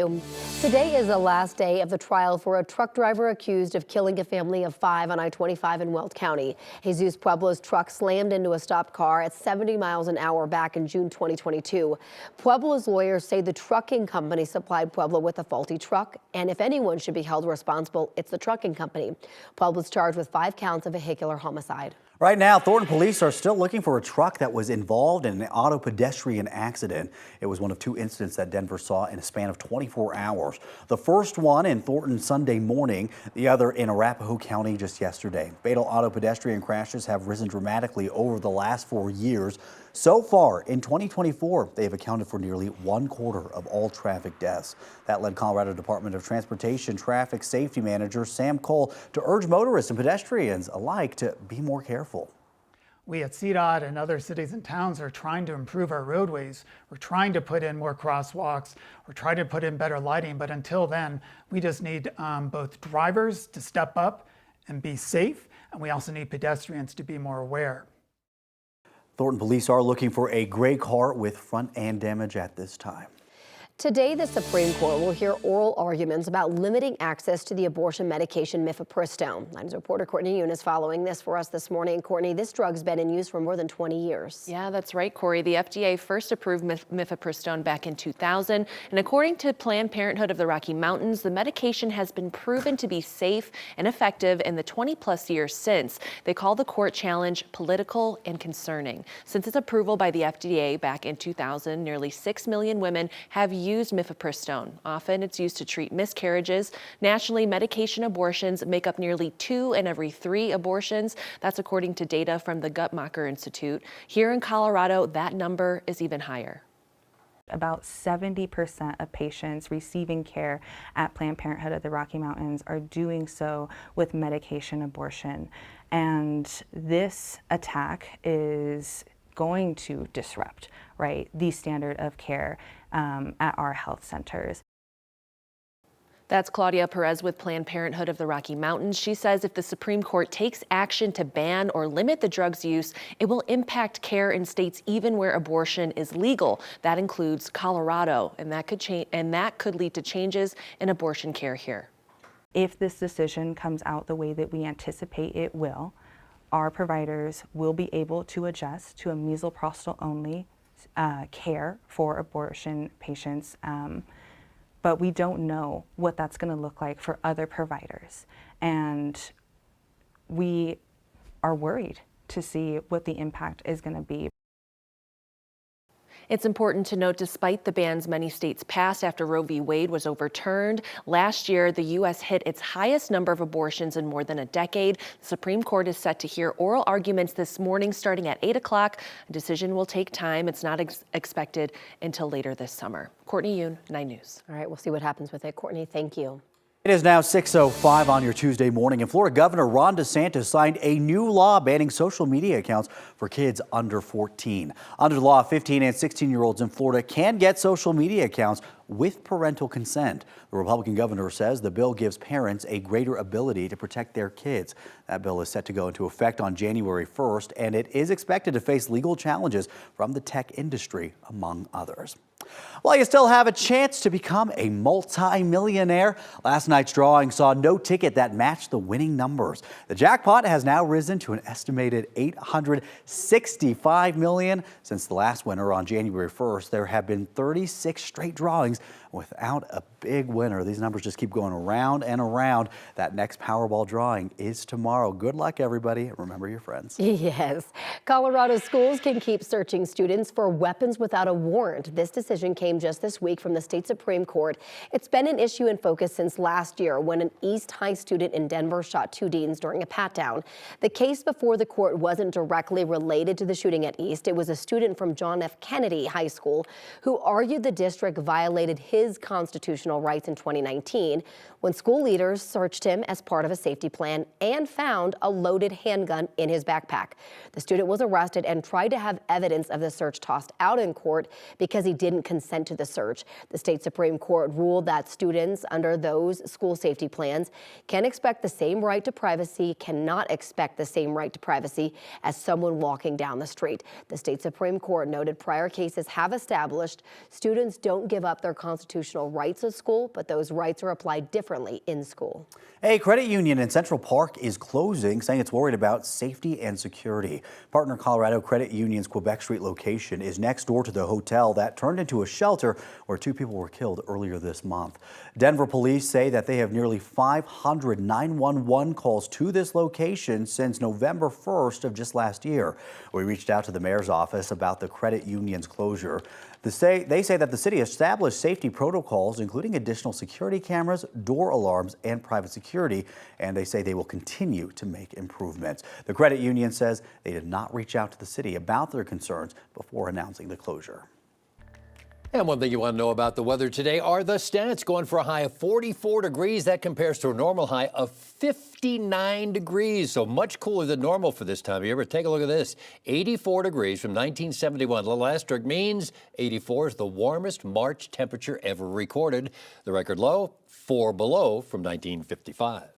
Today is the last day of the trial for a truck driver accused of killing a family of 5 on I-25 in Weld County. Jesus Pueblo's truck slammed into a stopped car at 70 miles an hour back in June 2022. Pueblo's lawyers say the trucking company supplied Pueblo with a faulty truck, and if anyone should be held responsible, it's the trucking company. Pueblo's charged with 5 counts of vehicular homicide. Right now, Thornton police are still looking for a truck that was involved in an auto pedestrian accident. It was one of 2 incidents that Denver saw in a span of 24 hours. The first one in Thornton Sunday morning, the other in Arapahoe County just yesterday. Fatal auto pedestrian crashes have risen dramatically over the last 4 years. So far in 2024, they have accounted for nearly 1/4 of all traffic deaths. That led Colorado Department of Transportation Traffic Safety Manager Sam Cole to urge motorists and pedestrians alike to be more careful. We at CDOT and other cities and towns are trying to improve our roadways. We're trying to put in more crosswalks. We're trying to put in better lighting. But until then, we just need both drivers to step up and be safe. And we also need pedestrians to be more aware. Thornton police are looking for a gray car with front end damage at this time. Today, the Supreme Court will hear oral arguments about limiting access to the abortion medication mifepristone. News reporter Courtney Yoon is following this for us this morning. Courtney, this drug's been in use for more than 20 years. Yeah, that's right, Corey. The FDA first approved mifepristone back in 2000. And according to Planned Parenthood of the Rocky Mountains, the medication has been proven to be safe and effective in the 20-plus years since. They call the court challenge political and concerning. Since its approval by the FDA back in 2000, nearly 6 million women have used mifepristone. Often it's used to treat miscarriages. Nationally, medication abortions make up nearly 2 in every 3 abortions. That's according to data from the Guttmacher Institute. Here in Colorado, that number is even higher. About 70% of patients receiving care at Planned Parenthood of the Rocky Mountains are doing so with medication abortion. And this attack is going to disrupt, right, the standard of care at our health centers. That's Claudia Perez with Planned Parenthood of the Rocky Mountains. She says if the Supreme Court takes action to ban or limit the drug's use, it will impact care in states even where abortion is legal. That includes Colorado, and that could lead to changes in abortion care here. If this decision comes out the way that we anticipate it will, our providers will be able to adjust to a misoprostol only care for abortion patients. But we don't know what that's going to look like for other providers. And we are worried to see what the impact is going to be. It's important to note, despite the bans many states passed after Roe v. Wade was overturned, last year the U.S. hit its highest number of abortions in more than a decade. The Supreme Court is set to hear oral arguments this morning starting at 8 o'clock. A decision will take time. It's not expected until later this summer. Courtney Yoon, 9 News. All right, we'll see what happens with it. Courtney, thank you. It is now 6:05 on your Tuesday morning, and Florida Governor Ron DeSantis signed a new law banning social media accounts for kids under 14. Under the law, 15 and 16-year-olds in Florida can get social media accounts with parental consent. The Republican governor says the bill gives parents a greater ability to protect their kids. That bill is set to go into effect on January 1st, and it is expected to face legal challenges from the tech industry, among others. Well, you still have a chance to become a multi-millionaire. Last night's drawing saw no ticket that matched the winning numbers. The jackpot has now risen to an estimated $865 million. Since the last winner on January 1st, there have been 36 straight drawings without a big winner. These numbers just keep going around and around. That next Powerball drawing is tomorrow. Good luck, everybody. Remember your friends. Yes. Colorado schools can keep searching students for weapons without a warrant. This decision came just this week from the state Supreme Court. It's been an issue in focus since last year when an East High student in Denver shot 2 teens during a pat-down. The case before the court wasn't directly related to the shooting at East. It was a student from John F. Kennedy High School who argued the district violated his constitutional rights in 2019 when school leaders searched him as part of a safety plan and found a loaded handgun in his backpack. The student was arrested and tried to have evidence of the search tossed out in court because he didn't consent to the search. The state Supreme Court ruled that students under those school safety plans cannot expect the same right to privacy as someone walking down the street. The state Supreme Court noted prior cases have established students don't give up their constitutional constitutional rights of school, but those rights are applied differently in school. A credit union in Central Park is closing, saying it's worried about safety and security. Partner Colorado Credit Union's Quebec Street location is next door to the hotel that turned into a shelter where 2 people were killed earlier this month. Denver police say that they have nearly 500 911 calls to this location since November 1st of just last year. We reached out to the mayor's office about the credit union's closure. They say that the city established safety protocols, including additional security cameras, door alarms, and private security, and they say they will continue to make improvements. The credit union says they did not reach out to the city about their concerns before announcing the closure. And one thing you want to know about the weather today are the stats. Going for a high of 44 degrees. That compares to a normal high of 59 degrees. So much cooler than normal for this time of year. But take a look at this. 84 degrees from 1971. A little asterisk means 84 is the warmest March temperature ever recorded. The record low, 4 below from 1955.